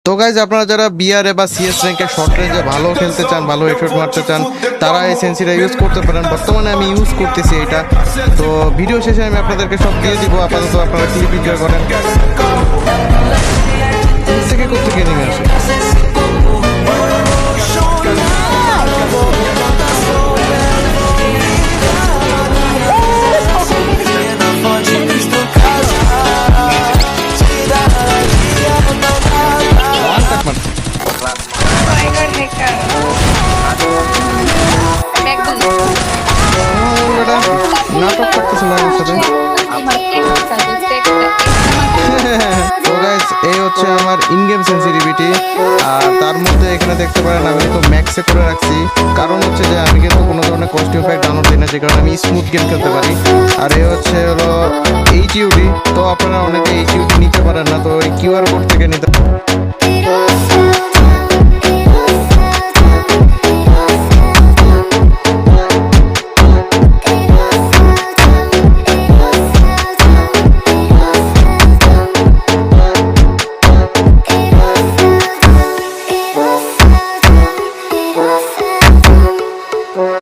তো গাইজ আপনারা যারা বিআরএ বা সিএস র্যাঙ্কে শর্ট রেঞ্জে ভালো খেলতে চান, ভালো হেডশট মারতে চান, তারা এই সেন্সিটা ইউজ করতে পারেন। বর্তমানে আমি ইউজ করতেছি এটা। তো ভিডিও শেষে আমি আপনাদেরকে সব দিয়ে দিব, আপাতত আপনারা ক্লিপ এনজয় করেন। থেকে কোথেকে নেমে আসে নাটক করতেছিল আমার সাথে। তো গাইস এই হচ্ছে আমার ইন গেম সেন্সিটিভিটি, আর তার মধ্যে এখানে দেখতে পারেন আমি কিন্তু ম্যাক্সে করে রাখছি। কারণ হচ্ছে যে আমি কিন্তু কোনো ধরনের কস্টিউম প্যাক ডাউনলোড দিই না, যে কারণে আমি স্মুথ গেম খেলতে পারি। আর এই হচ্ছে হলো এইচইউডি। তো আপনারা অনেকে এইচইউডি নিতে পারেন না, তো এই কিউআর কোড থেকে নিতে